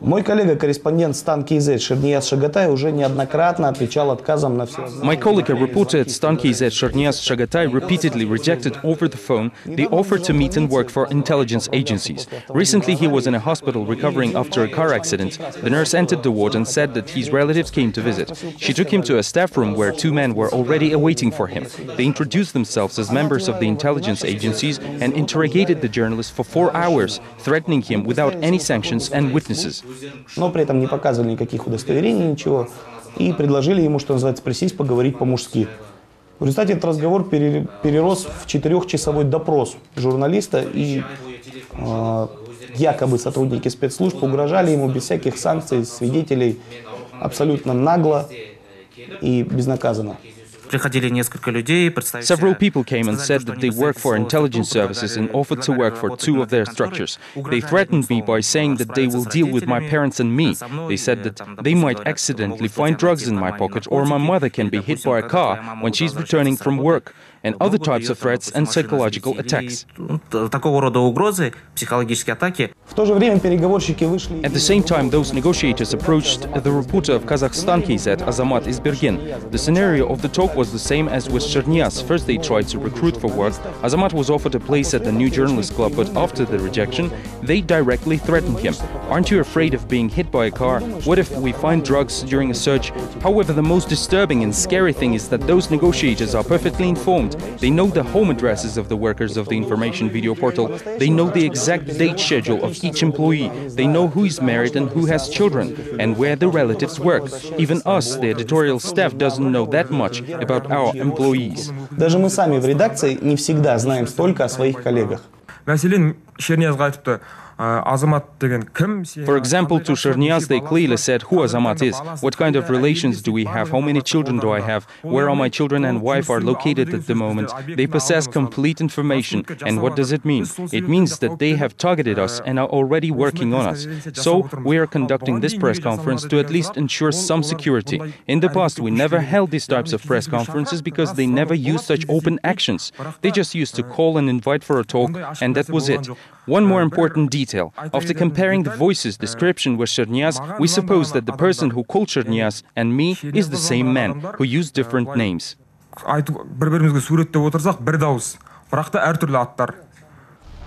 Мой коллега-корреспондент Stan.kz Шернияз Шагатай уже неоднократно отвечал отказом на все. My colleague, a reporter at Stan.kz Sherniaz Shagatai, repeatedly rejected over the phone the offer to meet and work for intelligence agencies. Recently, he was in a hospital recovering after a car accident. The nurse entered the ward and said that his relatives came to visit. She took him to a staff room where two men were already awaiting for him. They introduced themselves as members of the intelligence agencies and interrogated the journalist for 4 hours, threatening him without any sanctions and witnesses. Но при этом не показывали никаких удостоверений, ничего, и предложили ему, что называется, присесть, поговорить по-мужски. В результате этот разговор перерос в 4-часовой допрос журналиста, и якобы сотрудники спецслужб угрожали ему без всяких санкций, свидетелей, абсолютно нагло и безнаказанно. Several people came and said that they work for intelligence services and offered to work for 2 of their structures. They threatened me by saying that they will deal with my parents and me. They said that they might accidentally find drugs in my pocket, or my mother can be hit by a car when she's returning from work, and other types of threats and psychological attacks. В то же время переговорщики вышли. At the same time, those negotiators approached the reporter of Stan.kz, Azamat Isbergin. The scenario of the talk was the same as with Sherniaz. First, they tried to recruit for work. Azamat was offered a place at the New Journalist Club, but after the rejection, they directly threatened him. Aren't you afraid of being hit by a car? What if we find drugs during a search? However, the most disturbing and scary thing is that those negotiators are perfectly informed. They know the home addresses of the workers of the information video portal. They know the exact date schedule of each employee. They know who is married and who has children, and where the relatives work. Even us, the editorial staff, doesn't know that much about our employees. Даже мы сами в редакции не всегда знаем столько о своих коллегах. For example, to Sherniaz, they clearly said who Azamat is, what kind of relations do we have, how many children do I have, where are my children and wife are located at the moment. They possess complete information. And what does it mean? It means that they have targeted us and are already working on us. So we are conducting this press conference to at least ensure some security. In the past, we never held these types of press conferences because they never used such open actions. They just used to call and invite for a talk, and that was it. One more important detail. After comparing the voices description with Sherniaz, we suppose that the person who called Sherniaz and me is the same man, who used different names.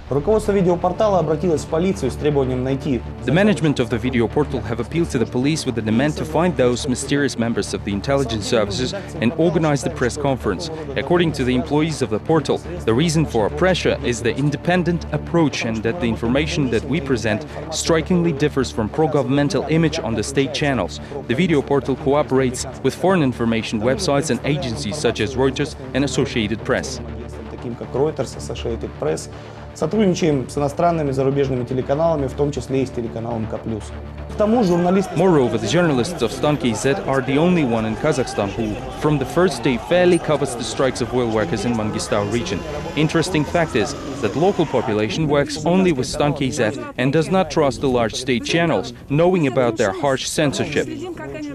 Руководство видеопортала обратилось в полицию с требованием найти. The management of the video portal have appealed to the police with the demand to find those mysterious members of the intelligence services and organize the press conference. According to the employees of the portal, the reason for our pressure is the independent approach, and that the information that we present strikingly differs from pro-governmental image on the state channels. The video portal cooperates with foreign information websites and agencies such as Reuters and Associated Press. Таким как Reuters, Associated Press. Сотрудничаем с иностранными зарубежными телеканалами, в том числе и с телеканалом К+. К тому журналисты. Moreover, the journalists of Stan.kz are the only one in Kazakhstan who, from the first day, fairly covers the strikes of oil workers in Mangistau region. Interesting fact is that local population works only with Stan.kz and does not trust the large state channels, knowing about their harsh censorship.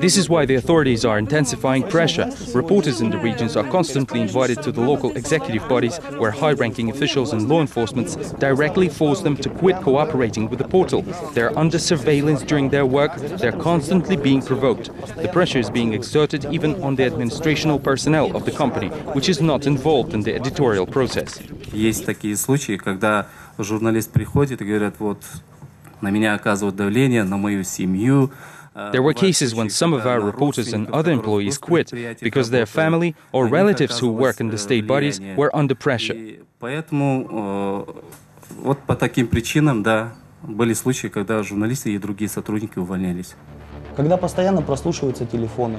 This is why the authorities are intensifying pressure. Reporters in the regions are constantly invited to the local executive bodies, where high-ranking officials and law enforcement directly force them to quit cooperating with the portal. They're under surveillance during their work. They're constantly being provoked. The pressure is being exerted even on the administrational personnel of the company, which is not involved in the editorial process. Есть такие случаи, когда журналист приходит и говорит, вот, на меня оказывают давление, на мою семью. There were cases when some of our reporters and other employees quit because their family or relatives who work in the state bodies were under pressure. Поэтому вот по таким причинам, да, были случаи, когда журналисты и другие сотрудники увольнялись. Когда постоянно прослушиваются телефоны,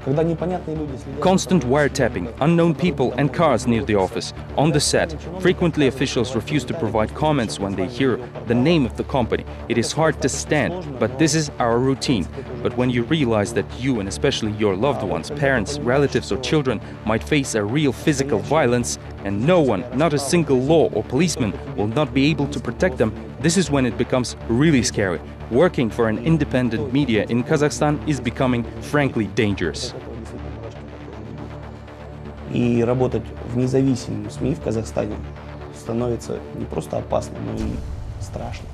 когда непонятные люди следят. Constant wiretapping, unknown people and cars near the office, on the set. Frequently, officials refuse to provide comments when they hear the name of the company. It is hard to stand, but this is our routine. But when you realize that you, and especially your loved ones, parents, relatives or children, might face a real physical violence, and no one, not a single law or policeman, will not be able to protect them, this is when it becomes really scary. Working for an independent media in Kazakhstan is becoming frankly dangerous. И работать в независимом СМИ в Казахстане становится не просто опасно, но и страшно.